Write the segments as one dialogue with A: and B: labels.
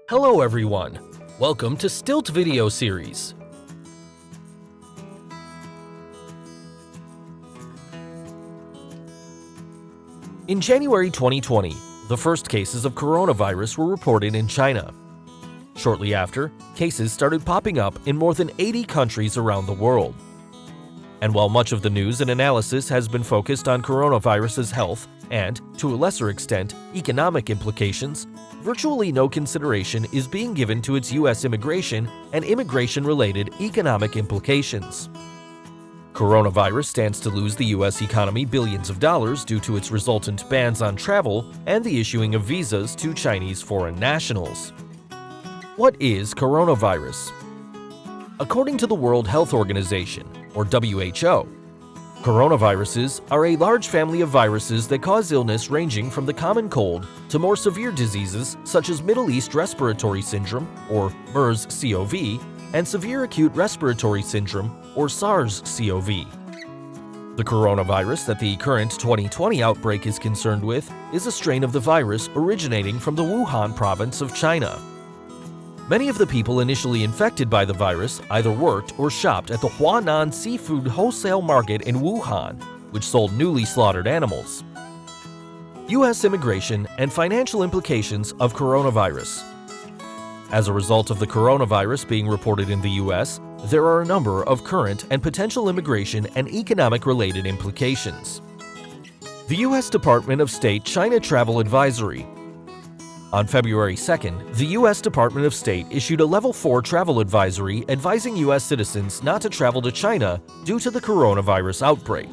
A: Hello everyone, welcome to Stilt Video Series. In January 2020, the first cases of coronavirus were reported in China. Shortly after, cases started popping up in more than 80 countries around the world. And while much of the news and analysis has been focused on coronavirus's health and, to a lesser extent, economic implications, virtually no consideration is being given to its U.S. immigration and immigration-related economic implications. Coronavirus stands to lose the U.S. economy billions of dollars due to its resultant bans on travel and the issuing of visas to Chinese foreign nationals. What is coronavirus? According to the World Health Organization, or WHO, coronaviruses are a large family of viruses that cause illness ranging from the common cold to more severe diseases such as Middle East Respiratory Syndrome, or MERS-CoV, and Severe Acute Respiratory Syndrome, or SARS-CoV. The coronavirus that the current 2020 outbreak is concerned with is a strain of the virus originating from the Wuhan province of China. Many of the people initially infected by the virus either worked or shopped at the Huanan Seafood Wholesale Market in Wuhan, which sold newly slaughtered animals. U.S. immigration and financial implications of coronavirus. As a result of the coronavirus being reported in the U.S., there are a number of current and potential immigration and economic-related implications. The U.S. Department of State China Travel Advisory. On February 2nd, the U.S. Department of State issued a Level 4 travel advisory advising U.S. citizens not to travel to China due to the coronavirus outbreak.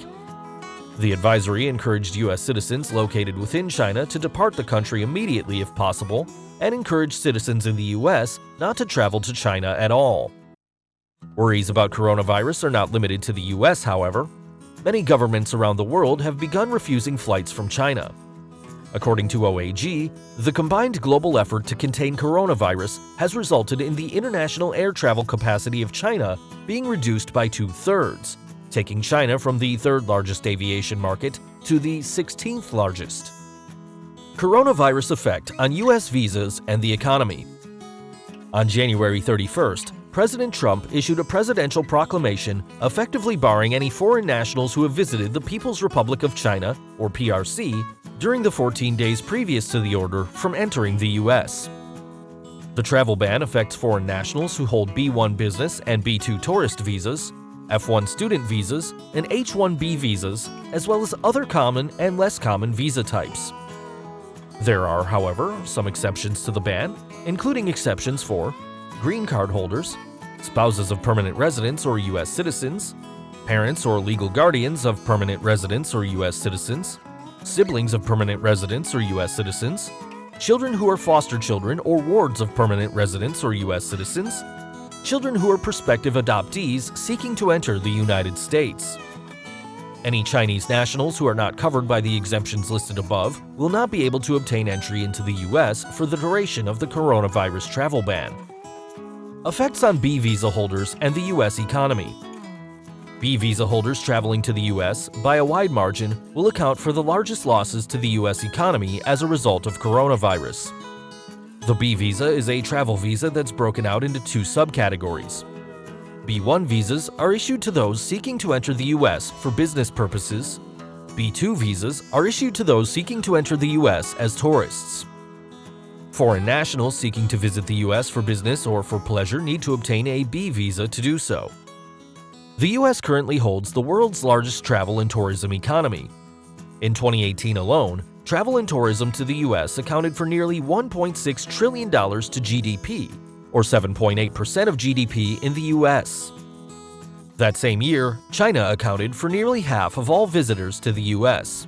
A: The advisory encouraged U.S. citizens located within China to depart the country immediately if possible, and encouraged citizens in the U.S. not to travel to China at all. Worries about coronavirus are not limited to the U.S., however. Many governments around the world have begun refusing flights from China. According to OAG, the combined global effort to contain coronavirus has resulted in the international air travel capacity of China being reduced by 2/3, taking China from the third-largest aviation market to the 16th largest. Coronavirus effect on U.S. visas and the economy. On January 31st, President Trump issued a presidential proclamation effectively barring any foreign nationals who have visited the People's Republic of China, or PRC, during the 14 days previous to the order from entering the U.S. The travel ban affects foreign nationals who hold B-1 business and B-2 tourist visas, F-1 student visas, and H-1B visas, as well as other common and less common visa types. There are, however, some exceptions to the ban, including exceptions for green card holders, spouses of permanent residents or U.S. citizens, parents or legal guardians of permanent residents or U.S. citizens, siblings of permanent residents or U.S. citizens, children who are foster children or wards of permanent residents or U.S. citizens, children who are prospective adoptees seeking to enter the United States. Any Chinese nationals who are not covered by the exemptions listed above will not be able to obtain entry into the U.S. for the duration of the coronavirus travel ban. Effects on B visa holders and the U.S. economy. B visa holders traveling to the U.S. by a wide margin will account for the largest losses to the U.S. economy as a result of coronavirus. The B visa is a travel visa that's broken out into two subcategories. B-1 visas are issued to those seeking to enter the U.S. for business purposes. B-2 visas are issued to those seeking to enter the U.S. as tourists. Foreign nationals seeking to visit the U.S. for business or for pleasure need to obtain a B visa to do so. The U.S. currently holds the world's largest travel and tourism economy. In 2018 alone, travel and tourism to the U.S. accounted for nearly $1.6 trillion to GDP, or 7.8% of GDP in the U.S. That same year, China accounted for nearly half of all visitors to the U.S.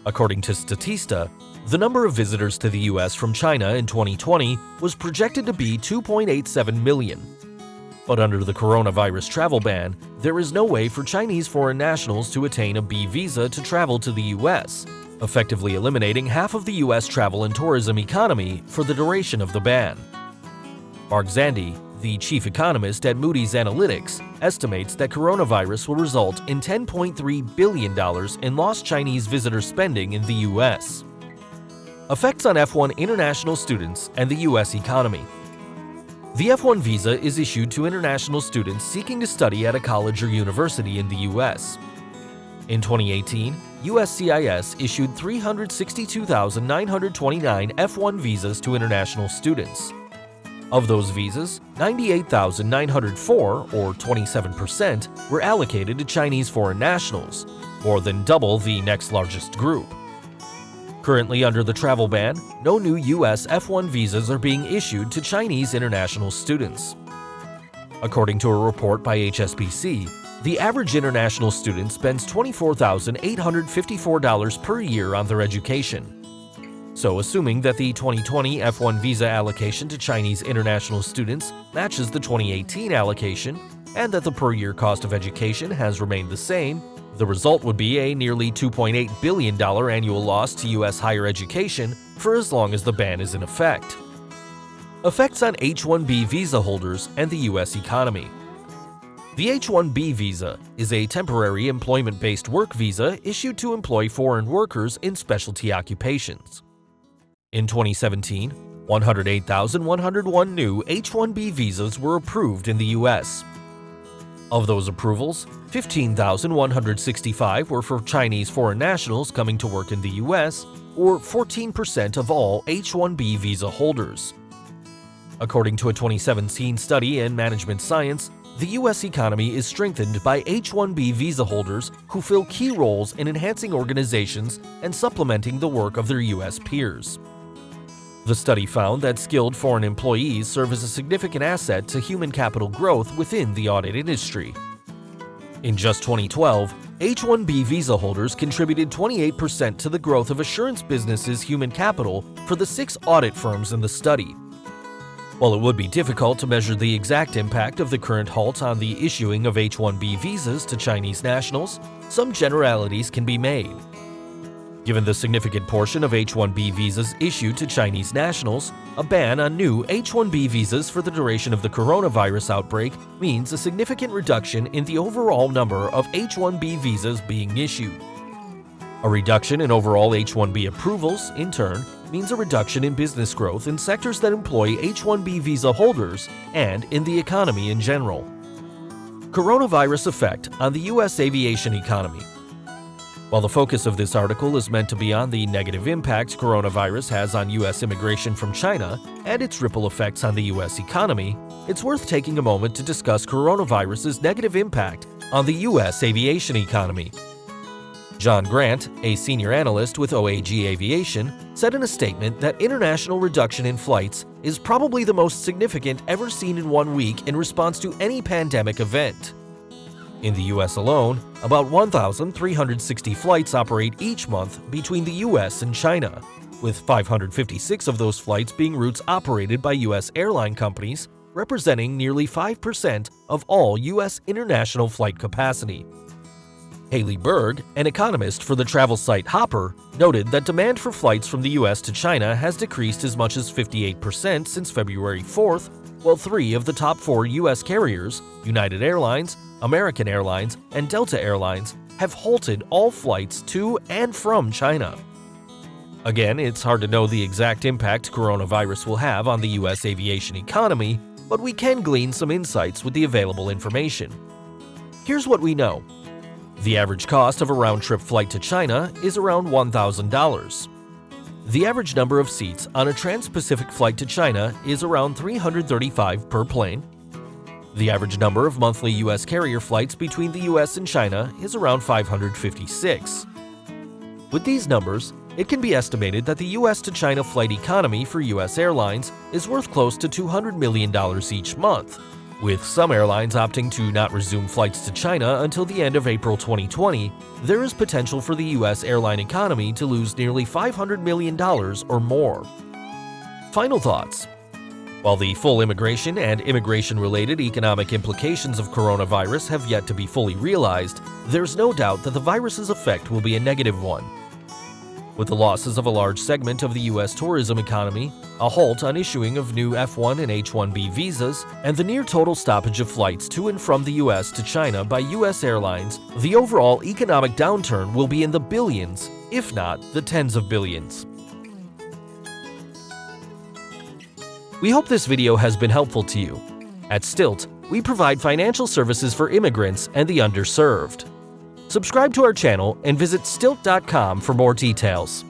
A: According to Statista, the number of visitors to the U.S. from China in 2020 was projected to be 2.87 million. But under the coronavirus travel ban, there is no way for Chinese foreign nationals to attain a B visa to travel to the U.S., effectively eliminating half of the U.S. travel and tourism economy for the duration of the ban. Mark Zandi, the chief economist at Moody's Analytics, estimates that coronavirus will result in $10.3 billion in lost Chinese visitor spending in the U.S. Effects on F1 international students and the U.S. economy. The F1 visa is issued to international students seeking to study at a college or university in the U.S. In 2018, USCIS issued 362,929 F1 visas to international students. Of those visas, 98,904, or 27%, were allocated to Chinese foreign nationals, more than double the next largest group. Currently under the travel ban, no new U.S. F1 visas are being issued to Chinese international students. According to a report by HSBC, the average international student spends $24,854 per year on their education. So, assuming that the 2020 F1 visa allocation to Chinese international students matches the 2018 allocation, and that the per-year cost of education has remained the same, the result would be a nearly $2.8 billion annual loss to U.S. higher education for as long as the ban is in effect. Effects on H-1B visa holders and the U.S. economy. The H-1B visa is a temporary employment-based work visa issued to employ foreign workers in specialty occupations. In 2017, 108,101 new H-1B visas were approved in the U.S. Of those approvals, 15,165 were for Chinese foreign nationals coming to work in the U.S., or 14% of all H-1B visa holders. According to a 2017 study in management science, the U.S. economy is strengthened by H-1B visa holders who fill key roles in enhancing organizations and supplementing the work of their U.S. peers. The study found that skilled foreign employees serve as a significant asset to human capital growth within the audit industry. In just 2012, H-1B visa holders contributed 28% to the growth of assurance businesses' human capital for the 6 audit firms in the study. While it would be difficult to measure the exact impact of the current halt on the issuing of H-1B visas to Chinese nationals, some generalities can be made. Given the significant portion of H-1B visas issued to Chinese nationals, a ban on new H-1B visas for the duration of the coronavirus outbreak means a significant reduction in the overall number of H-1B visas being issued. A reduction in overall H-1B approvals, in turn, means a reduction in business growth in sectors that employ H-1B visa holders and in the economy in general. Coronavirus effect on the U.S. aviation economy. While the focus of this article is meant to be on the negative impact coronavirus has on U.S. immigration from China and its ripple effects on the U.S. economy, it's worth taking a moment to discuss coronavirus's negative impact on the U.S. aviation economy. John Grant, a senior analyst with OAG Aviation, said in a statement that international reduction in flights is probably the most significant ever seen in 1 week in response to any pandemic event. In the U.S. alone, about 1,360 flights operate each month between the U.S. and China, with 556 of those flights being routes operated by U.S. airline companies, representing nearly 5% of all U.S. international flight capacity. Haley Berg, an economist for the travel site Hopper, noted that demand for flights from the U.S. to China has decreased as much as 58% since February 4th, while 3 of the top 4 U.S. carriers, United Airlines, American Airlines, and Delta Airlines, have halted all flights to and from China. Again, it's hard to know the exact impact coronavirus will have on the U.S. aviation economy, but we can glean some insights with the available information. Here's what we know. The average cost of a round-trip flight to China is around $1,000. The average number of seats on a trans-Pacific flight to China is around 335 per plane. The average number of monthly U.S. carrier flights between the U.S. and China is around 556. With these numbers, it can be estimated that the U.S. to China flight economy for U.S. airlines is worth close to $200 million each month, with some airlines opting to not resume flights to China until the end of April 2020. There is potential for the U.S. airline economy to lose nearly $500 million or more. Final thoughts. While the full immigration and immigration-related economic implications of coronavirus have yet to be fully realized, there's no doubt that the virus's effect will be a negative one. With the losses of a large segment of the U.S. tourism economy, a halt on issuing of new F1 and H-1B visas, and the near-total stoppage of flights to and from the U.S. to China by U.S. airlines, the overall economic downturn will be in the billions, if not the tens of billions. We hope this video has been helpful to you. At Stilt, we provide financial services for immigrants and the underserved. Subscribe to our channel and visit stilt.com for more details.